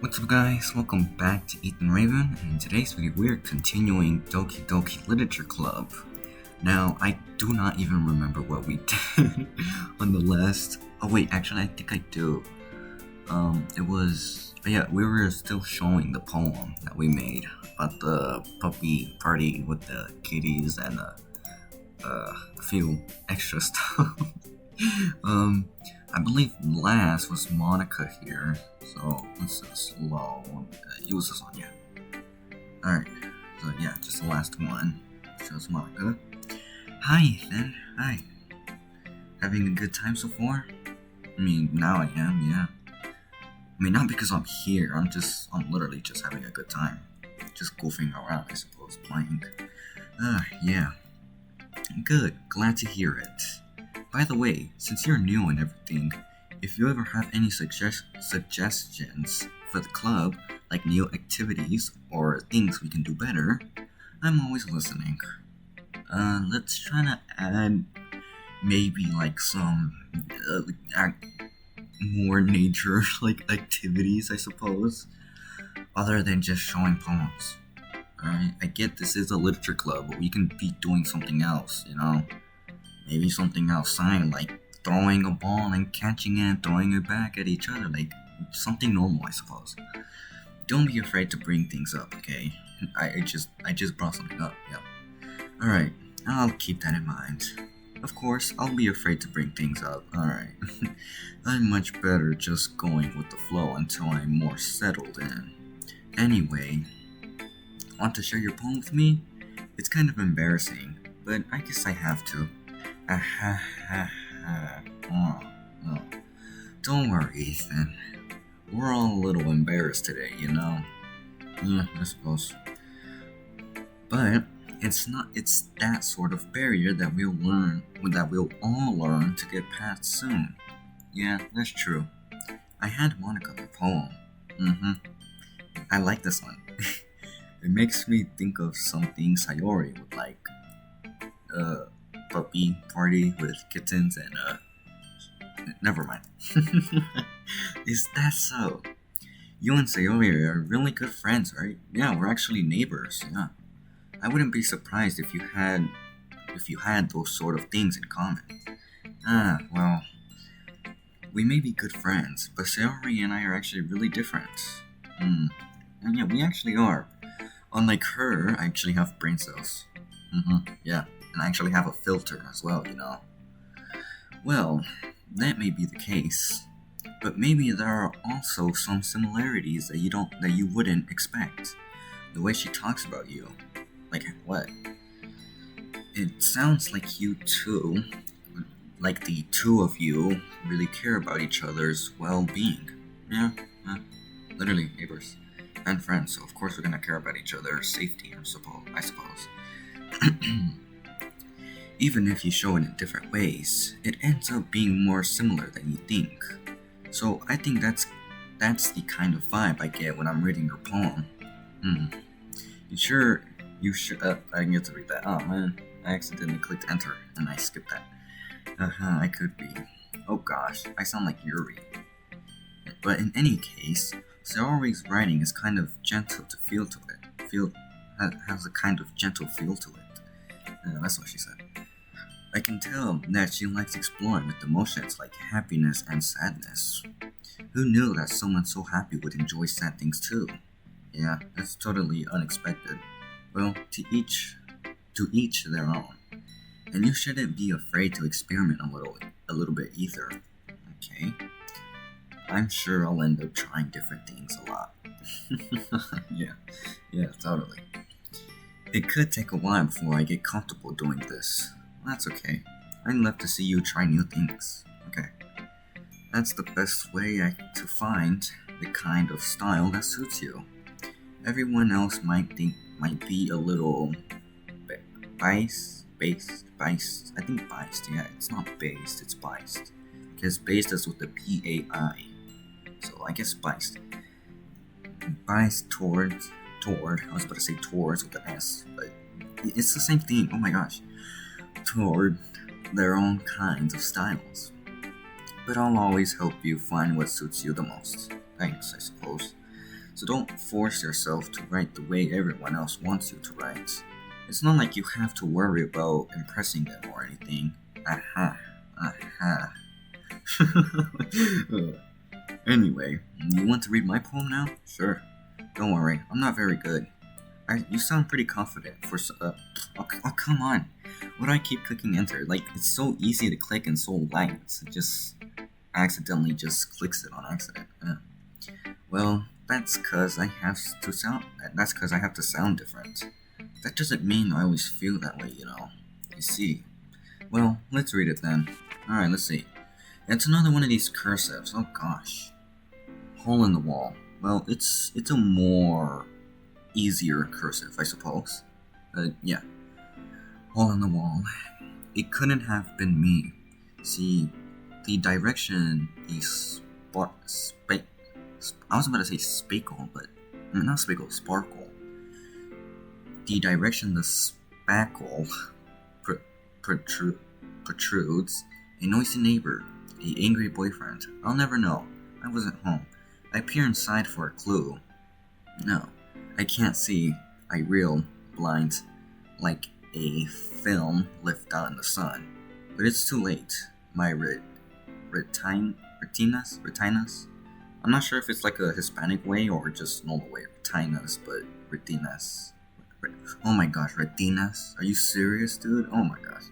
What's up guys, welcome back to Ethan Raven, and in today's video we're continuing Doki Doki Literature Club. Now, I do not even remember what we did on the last... Oh wait, actually I think I do. We were still showing the poem that we made about the puppy party with the kitties and a few extra stuff. I believe last was Monica here, so let's just use this one, yeah. Alright, so yeah, just the last one shows Monica. Hi Ethan, hi. Having a good time so far? I mean, now I am, yeah. I mean, not because I'm here, I'm literally just having a good time. Just goofing around, I suppose, playing. Yeah. Good, glad to hear it. By the way, since you're new and everything, if you ever have any suggestions for the club, like new activities or things we can do better, I'm always listening. Let's try to add maybe like some more nature like activities, I suppose, other than just showing poems. Alright, I get this is a literature club, but we can be doing something else, you know? Maybe something outside, like throwing a ball and catching it and throwing it back at each other, like something normal, I suppose. Don't be afraid to bring things up, okay? I just brought something up, yep. Alright, I'll keep that in mind. Of course, I'll be afraid to bring things up, alright. I'm much better just going with the flow until I'm more settled in. Anyway, want to share your poem with me? It's kind of embarrassing, but I guess I have to. Oh. Don't worry, Ethan. We're all a little embarrassed today, you know? Yeah, I suppose. But it's that sort of barrier that we'll all learn to get past soon. Yeah, that's true. I had Monica the poem. I like this one. It makes me think of something Sayori would like. Puppy party with kittens and never mind. Is that so? You and Sayori are really good friends, right? Yeah, we're actually neighbors, yeah. I wouldn't be surprised if you had those sort of things in common. Well, we may be good friends, but Sayori and I are actually really different. And yeah, we actually are. Unlike her, I actually have brain cells. Yeah. And I actually have a filter as well, you know. Well, that may be the case, but maybe there are also some similarities that you wouldn't expect. The way she talks about you. Like what? It sounds like you two, like the two of you, really care about each other's well-being. Yeah, literally neighbors and friends, so of course we're gonna care about each other's safety, I suppose. Even if you show it in different ways, it ends up being more similar than you think. So I think that's the kind of vibe I get when I'm reading your poem. You should, I didn't get to read that. Oh man, I accidentally clicked enter and I skipped that. I could be. Oh gosh, I sound like Yuri. But in any case, Sayori's writing is kind of gentle to feel to it. Has a kind of gentle feel to it. That's what she said. I can tell that she likes exploring with emotions like happiness and sadness. Who knew that someone so happy would enjoy sad things too? Yeah, that's totally unexpected. Well, to each their own. And you shouldn't be afraid to experiment a little bit either. Okay? I'm sure I'll end up trying different things a lot. Yeah, totally. It could take a while before I get comfortable doing this. That's okay. I'd love to see you try new things. Okay. That's the best way to find the kind of style that suits you. Everyone else might be a little biased. I think biased, yeah. It's not based, it's biased. Because based is with the P-A-I. So I guess biased. Biased toward, I was about to say towards with an S, but it's the same thing, oh my gosh. Toward their own kinds of styles. But I'll always help you find what suits you the most. Thanks, I suppose. So don't force yourself to write the way everyone else wants you to write. It's not like you have to worry about impressing them or anything. Aha, aha. Anyway, you want to read my poem now? Sure. Don't worry, I'm not very good. You sound pretty confident for oh, come on. Why do I keep clicking enter? Like, it's so easy to click and so light. It just accidentally just clicks it on accident. Well, that's cause I have to sound different. That doesn't mean I always feel that way, you know. You see. Well, let's read it then. Alright, let's see. It's another one of these cursives. Oh gosh. Hole in the wall. Well, it's a more easier cursive, I suppose. Yeah. Hole in the wall. It couldn't have been me. See, the direction is I was about to say spackle, but not spackle, sparkle. The direction the spackle protrudes, a noisy neighbor, a angry boyfriend. I'll never know. I wasn't home. I peer inside for a clue. No, I can't see. I reel blind, like a film left out in the sun. But it's too late. My retinas? I'm not sure if it's like a Hispanic way or just normal way. Retinas, but retinas. Oh my gosh, retinas? Are you serious, dude? Oh my gosh.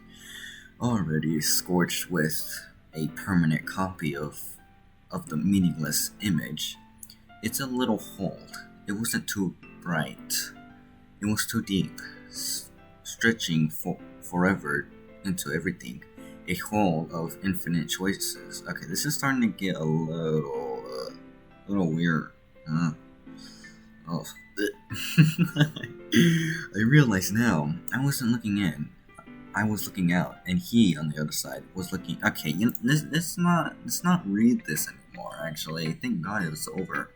Already scorched with a permanent copy of the meaningless image. It's a little hole. It wasn't too bright. It was too deep, stretching forever into everything. A hole of infinite choices. Okay, this is starting to get a little weird. Oh. I realize now, I wasn't looking in. I was looking out, and he on the other side was looking. Okay, let's not read this anymore. Actually, thank God it was over.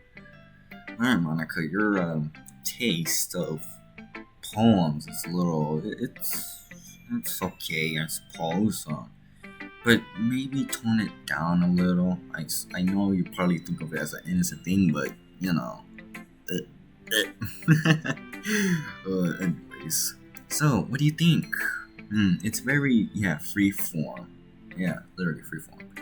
Alright, Monica, your taste of poems is a little. It's okay, I suppose. But maybe tone it down a little. I know you probably think of it as an innocent thing, but you know. Anyways, so what do you think? It's very free form. Yeah, literally free form.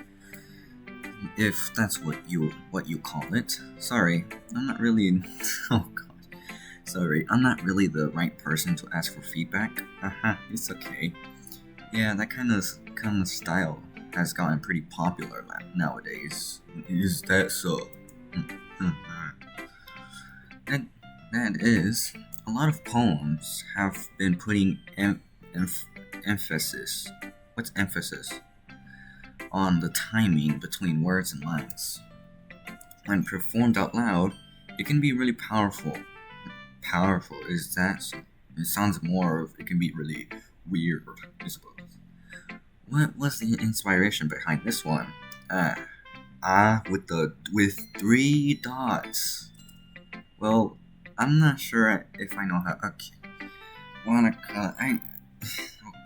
If that's what you call it. Sorry, I'm not really. Oh god. Sorry, I'm not really the right person to ask for feedback. It's okay. Yeah, that kind of style has gotten pretty popular nowadays. Is that so? That is, a lot of poems have been putting emphasis. What's emphasis? On the timing between words and lines. When performed out loud, it can be really powerful. Powerful, is that so? It sounds more of it can be really weird, I suppose. What was the inspiration behind this one? With 3 dots. Well, I'm not sure if I know how. Okay, Monica, oh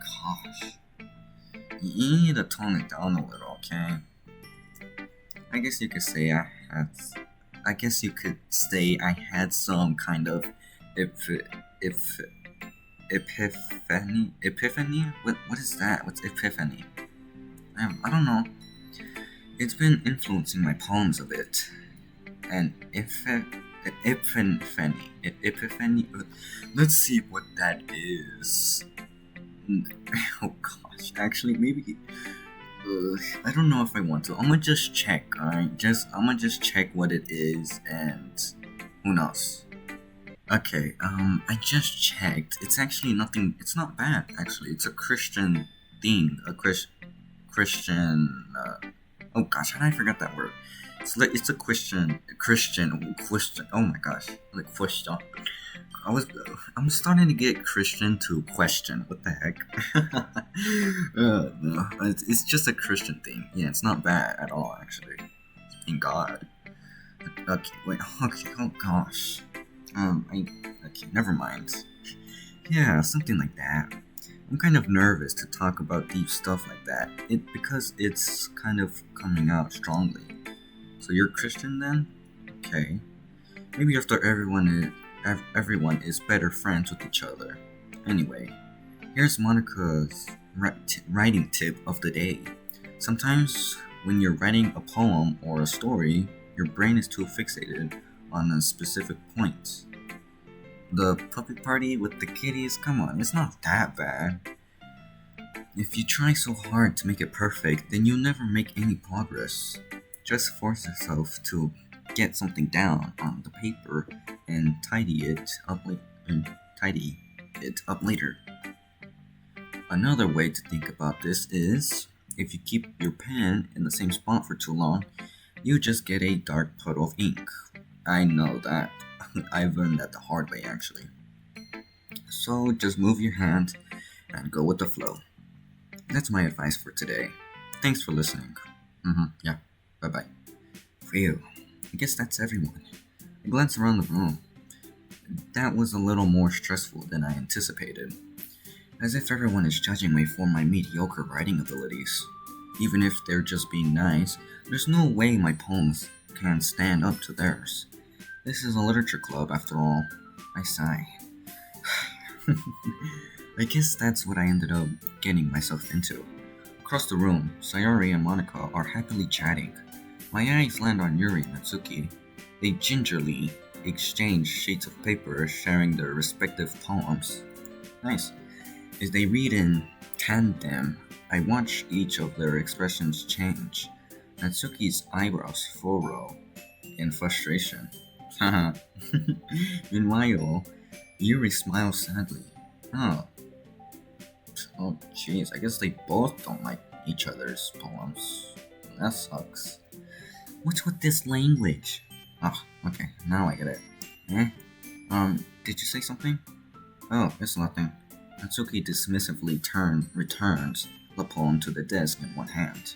gosh, you need to tone it down a little, okay? I guess you could say I had some kind of epiphany. What is that? What's epiphany? I don't know. It's been influencing my poems a bit. And epiphany. Let's see what that is. Oh gosh, actually maybe. I don't know if I want to. I'm gonna just check. Alright, I'm gonna just check what it is, and who knows. Okay, I just checked. It's actually nothing. It's not bad, actually. It's a Christian thing. Christian. Oh gosh, how did I forget that word? It's a Christian. Oh my gosh, like question. I'm starting to get Christian to question. What the heck? No, it's just a Christian thing. Yeah, it's not bad at all, actually. Thank God. Okay, wait. Okay, oh gosh. Okay, never mind. Yeah, something like that. I'm kind of nervous to talk about deep stuff like that. Because it's kind of coming out strongly. So you're Christian then? Okay. Maybe after everyone is better friends with each other. Anyway, here's Monica's writing tip of the day. Sometimes when you're writing a poem or a story, your brain is too fixated on a specific point. The puppy party with the kitties, come on, it's not that bad. If you try so hard to make it perfect, then you'll never make any progress. Just force yourself to get something down on the paper and tidy it up later. Another way to think about this is if you keep your pen in the same spot for too long, you just get a dark puddle of ink. I know that. I've learned that the hard way actually. So just move your hand and go with the flow. That's my advice for today. Thanks for listening. Yeah. Bye bye. Phew. I guess that's everyone. I glanced around the room. That was a little more stressful than I anticipated. As if everyone is judging me for my mediocre writing abilities. Even if they're just being nice, there's no way my poems can stand up to theirs. This is a literature club after all. I sigh. I guess that's what I ended up getting myself into. Across the room, Sayori and Monica are happily chatting. My eyes land on Yuri and Natsuki. They gingerly exchange sheets of paper, sharing their respective poems. Nice. As they read in tandem, I watch each of their expressions change. Natsuki's eyebrows furrow in frustration. Meanwhile, Yuri smiles sadly. Oh, jeez, I guess they both don't like each other's poems. That sucks. What's with this language? Oh, okay, now I get it. Did you say something? Oh, it's nothing. Natsuki dismissively returns the poem to the desk in one hand.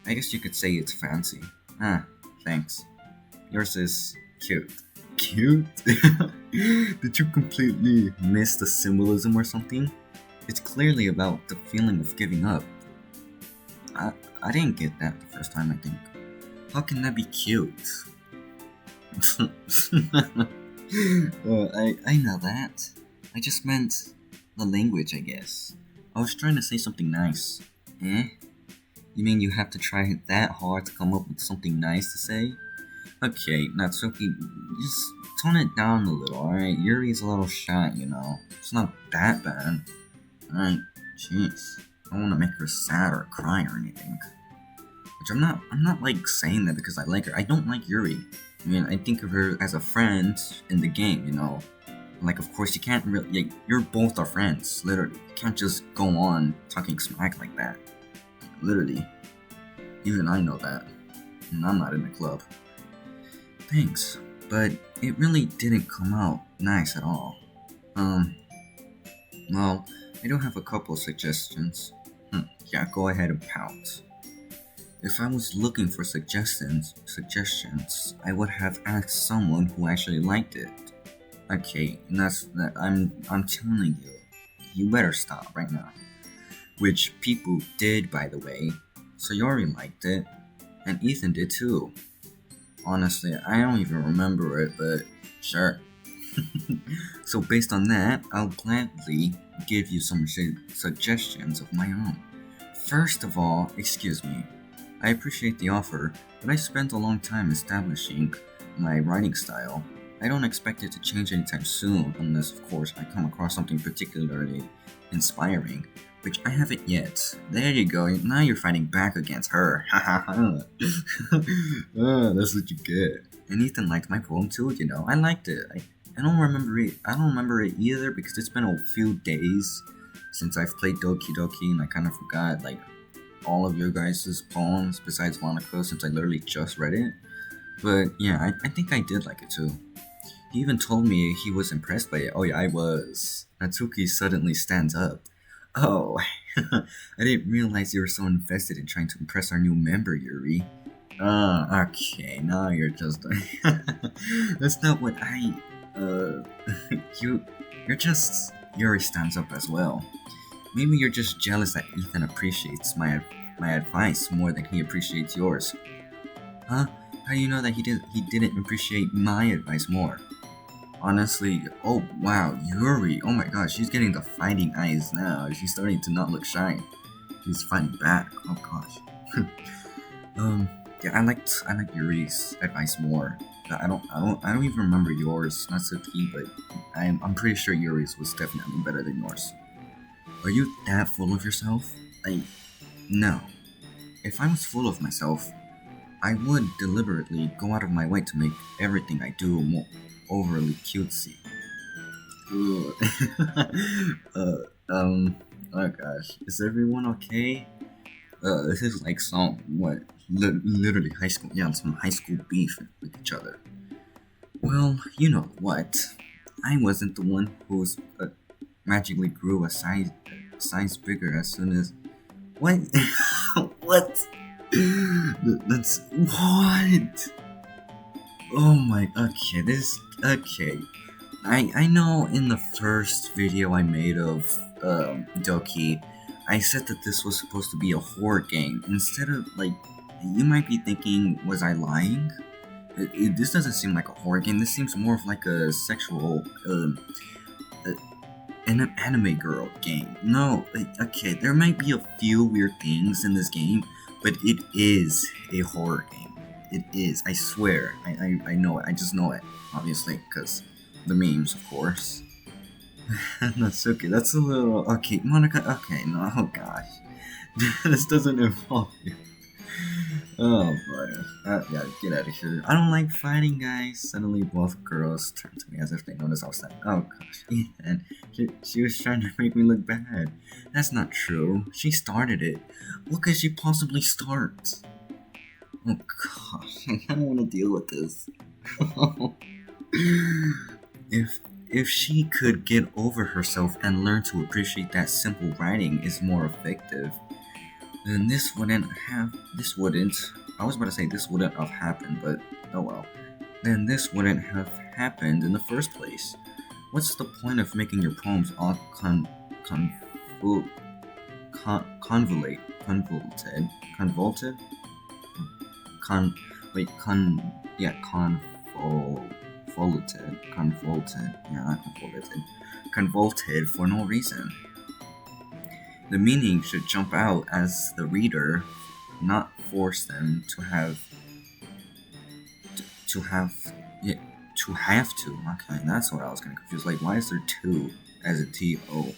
I guess you could say it's fancy. Thanks. Yours is cute. Cute? Did you completely miss the symbolism or something? It's clearly about the feeling of giving up. I didn't get that the first time, I think. How can that be cute? I know that. I just meant the language, I guess. I was trying to say something nice. Eh? You mean you have to try that hard to come up with something nice to say? Okay, Natsuki, just tone it down a little, alright? Yuri's a little shy, you know. It's not that bad. Alright, jeez. I don't want to make her sad or cry or anything. Which I'm not like saying that because I like her. I don't like Yuri. I mean, I think of her as a friend in the game, you know. Like, of course, you can't really. Like, you're both our friends, literally. You can't just go on talking smack like that. Literally. Even I know that. And I'm not in the club. Thanks. But it really didn't come out nice at all. Well, I do have a couple of suggestions. Yeah, go ahead and pout. If I was looking for suggestions, I would have asked someone who actually liked it. Okay, and that's that. I'm telling you, you better stop right now. Which people did, by the way. Sayori liked it, and Ethan did too. Honestly, I don't even remember it, but sure. So based on that, I'll gladly give you some suggestions of my own. First of all, excuse me. I appreciate the offer, but I spent a long time establishing my writing style. I don't expect it to change anytime soon, unless, of course, I come across something particularly inspiring, which I haven't yet. There you go, now you're fighting back against her. That's what you get. And Ethan liked my poem too, you know. I liked it. I don't remember it either because it's been a few days since I've played Doki Doki and I kind of forgot, like, all of your guys' poems besides Monaco since I literally just read it. But yeah, I think I did like it too. He even told me he was impressed by it. Oh yeah, I was. Natsuki suddenly stands up. Oh, I didn't realize you were so invested in trying to impress our new member, Yuri. Okay, now you're just... That's not what you're just... Yuri stands up as well. Maybe you're just jealous that Ethan appreciates my advice more than he appreciates yours. Huh? How do you know that he didn't appreciate my advice more? Honestly, oh wow, Yuri, oh my gosh, she's getting the fighting eyes now. She's starting to not look shy. She's fighting back. Oh gosh. um, yeah, I like Yuri's advice more. I don't even remember yours, not so key, but I'm pretty sure Yuri's was definitely better than yours. Are you that full of yourself? Like, no. If I was full of myself, I would deliberately go out of my way to make everything I do more overly cutesy. uh, oh gosh, is everyone okay? This is like some what? Literally high school. Yeah, some high school beef with each other. Well, you know what? I wasn't the one who's magically grew a size bigger as soon as what? What? That's what? Oh my. Okay, this. Okay. I know in the first video I made of Doki, I said that this was supposed to be a horror game. Instead of, like, you might be thinking, was I lying? This doesn't seem like a horror game. This seems more of like a sexual, uh, an anime girl game. No, okay, there might be a few weird things in this game, but it is a horror game. It is, I swear. I know it. I just know it, obviously, because the memes, of course. Natsuki, that's a little. Okay, Monica, okay, no, oh gosh. This doesn't involve you. Oh boy. Yeah, get out of here. I don't like fighting, guys. Suddenly, both girls turned to me as if they noticed I was like, oh gosh, Ethan. She was trying to make me look bad. That's not true. She started it. What could she possibly start? Oh gosh, I kind of want to deal with this. If she could get over herself and learn to appreciate that simple writing is more effective, then this wouldn't I was about to say this wouldn't have happened, but oh well. Then this wouldn't have happened in the first place. What's the point of making your poems all convoluted, convoluted, con wait con yeah convoluted, yeah, not convoluted for no reason. The meaning should jump out as the reader, not force them to have to have yeah, to have to. Okay, that's what I was getting confused. Like, why is there two as a T-O?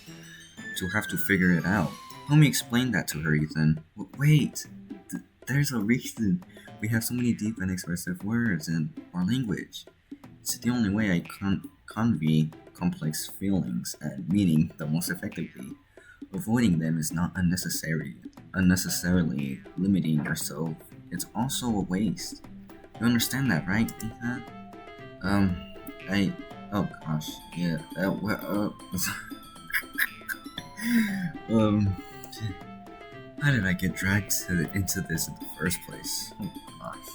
To have to figure it out. Let me explain that to her, Ethan. Wait, there's a reason we have so many deep and expressive words in our language. It's the only way I convey complex feelings and meaning the most effectively. Avoiding them is not unnecessarily limiting yourself. It's also a waste. You understand that, right, Ethan? Um, oh gosh, yeah, um, how did I get dragged into this in the first place? Oh gosh.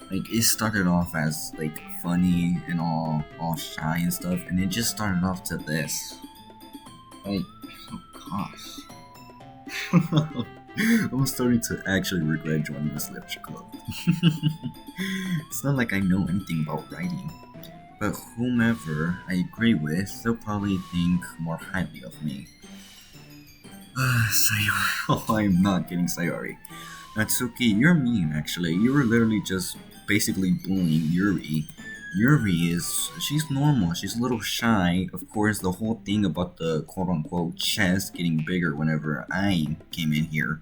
Like, it started off as, like, funny and all shy and stuff, and it just started off to this. Like, oh gosh. I'm starting to actually regret joining this literature club. It's not like I know anything about writing, but whomever I agree with, they'll probably think more highly of me. Sayori. Oh, I'm not getting Sayori. Natsuki, you're mean, actually. You were literally just basically bullying Yuri. She's normal, she's a little shy. Of course, the whole thing about the quote-unquote chest getting bigger whenever I came in here,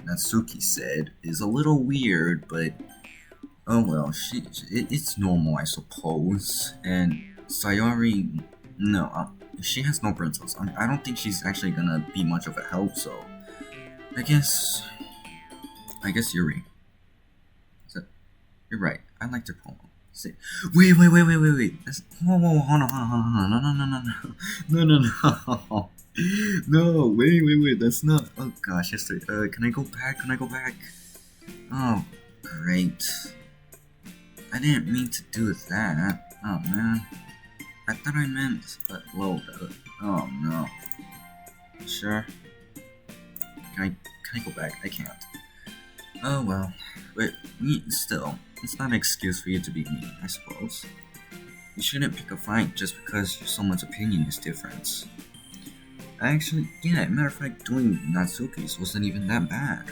Natsuki said, is a little weird, but oh well, it's normal, I suppose. And Sayori, no, she has no princess. I don't think she's actually gonna be much of a help, so I guess Yuri. You're right. I liked your poem. Wait. Whoa, hold on. No. No, wait. That's not. Oh gosh, yesterday. Can I go back? Oh, great. I didn't mean to do that. Oh man. I thought I meant a little bit. Oh no. Sure. Can I go back? I can't. Oh well, but still, it's not an excuse for you to be mean, I suppose. You shouldn't pick a fight just because someone's opinion is different. Actually, yeah, matter of fact, doing Natsuki's wasn't even that bad.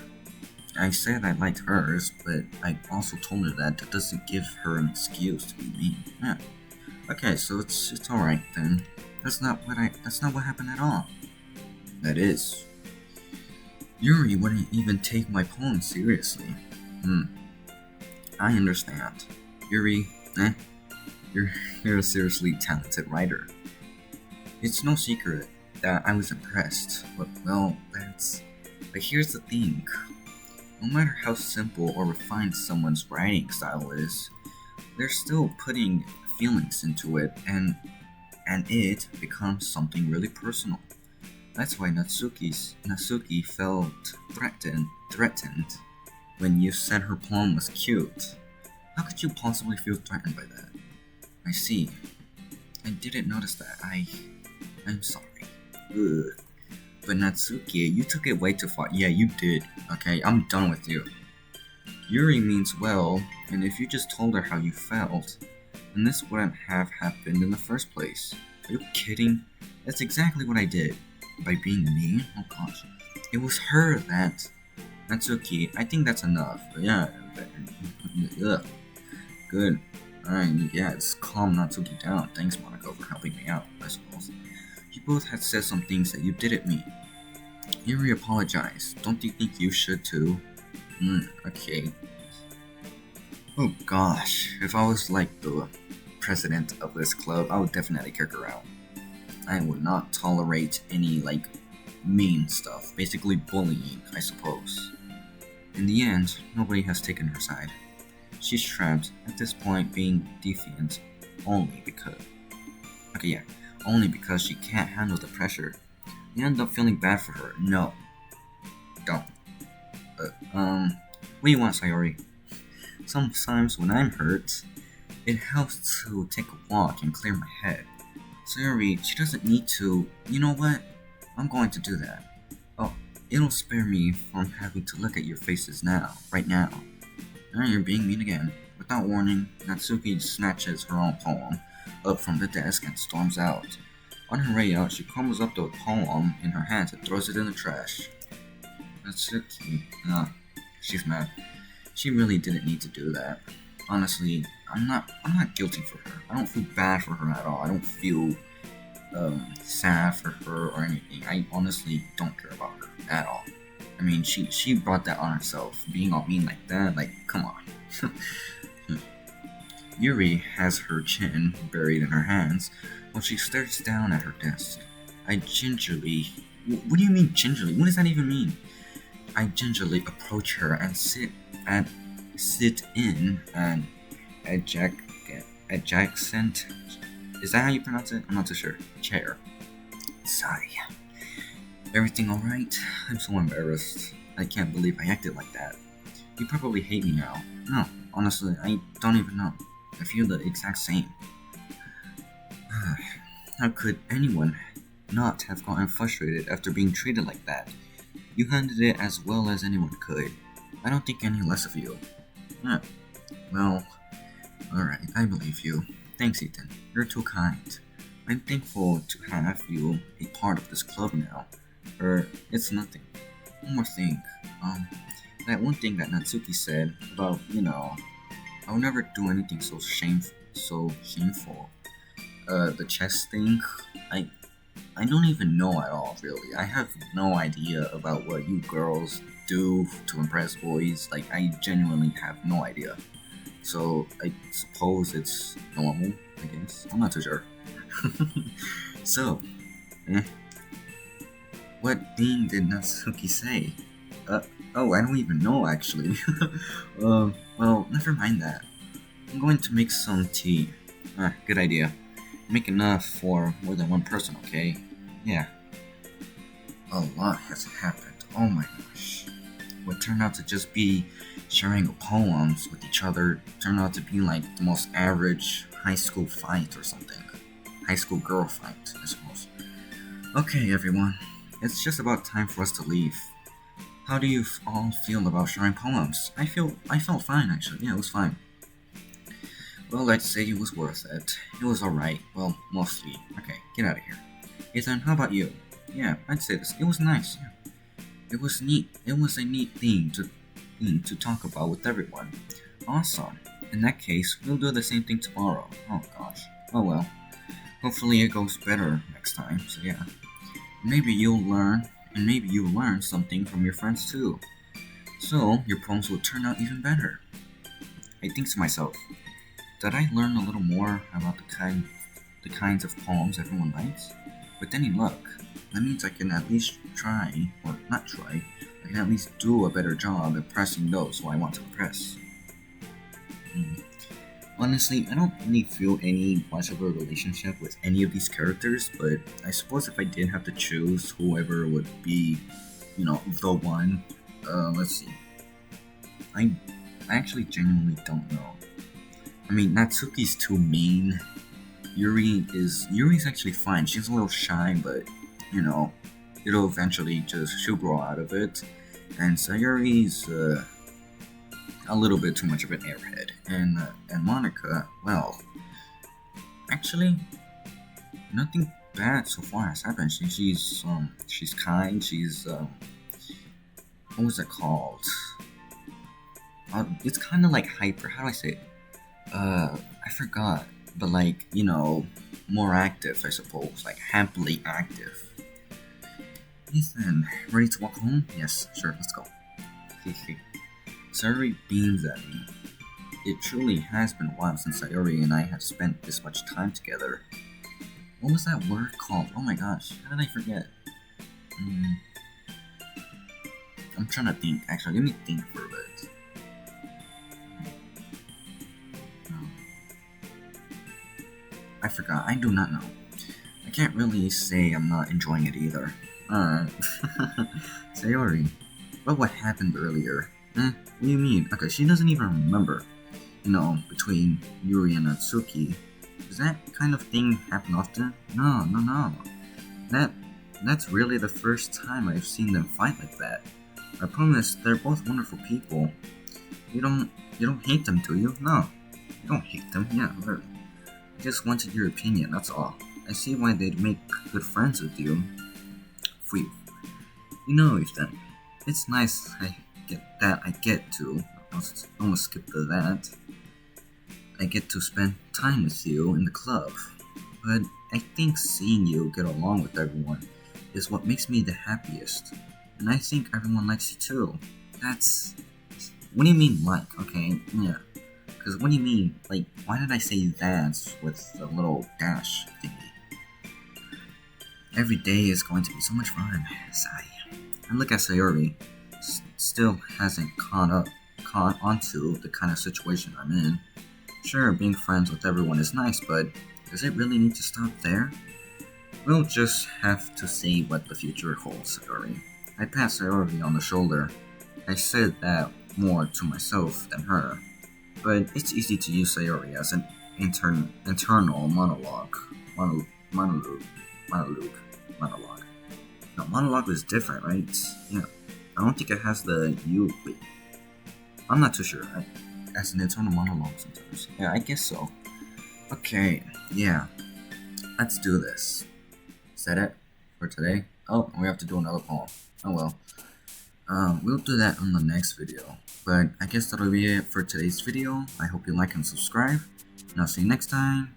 I said I liked hers, but I also told her that doesn't give her an excuse to be mean. Yeah. Okay, so it's alright then. That's not what happened at all. That is. Yuri wouldn't even take my poem seriously. Hmm. I understand. Yuri, you're you're a seriously talented writer. It's no secret that I was impressed, but well, but here's the thing. No matter how simple or refined someone's writing style is, they're still putting feelings into it and it becomes something really personal. That's why Natsuki felt threatened when you said her poem was cute. How could you possibly feel threatened by that? I see. I didn't notice that. I'm sorry. Ugh. But Natsuki, you took it way too far. Yeah, you did. Okay, I'm done with you. Yuri means well, and if you just told her how you felt, then this wouldn't have happened in the first place. Are you kidding? That's exactly what I did. By being mean? Oh gosh. It was her that. Natsuki, I think that's enough. But yeah. Ugh. Good. Alright, yeah, just calm Natsuki down. Thanks, Monaco, for helping me out, I suppose. You both had said some things that you didn't mean. Yuri apologized. Don't you think you should too? Okay. Oh gosh, if I was like the president of this club, I would definitely kick her out. I would not tolerate any, like, mean stuff. Basically bullying, I suppose. In the end, nobody has taken her side. She's trapped, at this point being defiant, only because... Okay, yeah. Only because she can't handle the pressure. You end up feeling bad for her. No. Don't. What do you want, Sayori? Sometimes when I'm hurt, it helps to take a walk and clear my head. Sayori, she doesn't need to. You know what? I'm going to do that. Oh, it'll spare me from having to look at your faces now, right now. Now you're being mean again. Without warning, Natsuki snatches her own poem up from the desk and storms out. On her way out, she crumbles up the poem in her hands and throws it in the trash. Natsuki, she's mad. She really didn't need to do that. Honestly, I'm not guilty for her. I don't feel bad for her at all. I don't feel sad for her or anything. I honestly don't care about her at all. I mean, she brought that on herself. Being all mean like that, like, come on. Yuri has her chin buried in her hands while she stares down at her desk. I gingerly... What do you mean gingerly? What does that even mean? I gingerly approach her and sit in an adjacent... Is that how you pronounce it? I'm not too sure. Chair. Sigh. Everything alright? I'm so embarrassed. I can't believe I acted like that. You probably hate me now. No, honestly, I don't even know. I feel the exact same. How could anyone not have gotten frustrated after being treated like that? You handled it as well as anyone could. I don't think any less of you. Well, alright, I believe you. Thanks, Ethan. You're too kind. I'm thankful to have you a part of this club now. It's nothing. One more thing. That one thing that Natsuki said about, I'll never do anything so shameful. The chess thing, I don't even know at all, really. I have no idea about what you girls do to impress boys. Like, I genuinely have no idea. So, I suppose it's normal, I guess. I'm not too sure. So, what thing did Natsuki say? Oh, I don't even know, actually. Well, never mind that. I'm going to make some tea. Good idea. Make enough for more than one person, okay? Yeah. A lot has happened. Oh my gosh. What turned out to just be sharing poems with each other turned out to be like the most average high school fight or something. High school girl fight, I suppose. Okay, everyone. It's just about time for us to leave. How do you all feel about sharing poems? I felt fine actually. Yeah, it was fine. Well, let's say it was worth it. It was alright. Well, mostly. Okay, get out of here. Ethan, how about you? Yeah, I'd say this. It was nice. Yeah. It was neat. It was a neat thing to talk about with everyone. Awesome. In that case, we'll do the same thing tomorrow. Oh gosh. Oh well. Hopefully it goes better next time. So yeah. Maybe you'll learn, and maybe you'll learn something from your friends too. So your poems will turn out even better. I think to myself, did I learn a little more about the kinds of poems everyone likes? With any luck, that means I can at least try, or not try, I can at least do a better job impressing those who I want to impress. Hmm. Honestly, I don't really feel any much of a relationship with any of these characters, but I suppose if I did have to choose whoever would be, the one, let's see. I, I actually genuinely don't know. I mean, Natsuki's too mean. Yuri's actually fine. She's a little shy, but you know, it'll eventually she'll grow out of it. And Sayuri's a little bit too much of an airhead, and Monica, well, actually, nothing bad so far has happened. She's kind. She's what was it called? It's kind of like hyper. How do I say it? I forgot, but like more active, I suppose, like happily active. Ethan, ready to walk home? Yes, sure, let's go. Sayori beams at me. It truly has been a while since Sayori and I have spent this much time together. What was that word called? Oh my gosh, how did I forget? I'm trying to think. Actually, let me think for a bit. I forgot. I do not know. I can't really say I'm not enjoying it either. Sayori, what happened earlier? What do you mean? Okay, she doesn't even remember. Between Yuri and Natsuki. Does that kind of thing happen often? No. That's really the first time I've seen them fight like that. I promise they're both wonderful people. You don't hate them, do you? No. You don't hate them, yeah, really. I just wanted your opinion, that's all. I see why they'd make good friends with you. Phew. Ethan, it's nice I get to. I almost skipped to that. I get to spend time with you in the club. But I think seeing you get along with everyone is what makes me the happiest. And I think everyone likes you too. That's... What do you mean like? Okay, yeah. Because what do you mean? Like, why did I say that with a little dash thingy? Every day is going to be so much fun. Sigh. And look at Sayori. Still hasn't caught onto the kind of situation I'm in. Sure, being friends with everyone is nice, but does it really need to stop there? We'll just have to see what the future holds, Sayori. I pat Sayori on the shoulder. I said that more to myself than her, but it's easy to use Sayori as an internal monologue. Monologue. No, monologue is different, right? Yeah. I don't think it has the you. Wait. I'm not too sure. As an internal monologue sometimes. Yeah, I guess so. Okay, yeah. Let's do this. Is that it for today? Oh, we have to do another poem. Oh well. We'll do that on the next video. But I guess that'll be it for today's video. I hope you like and subscribe. And I'll see you next time.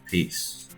Peace.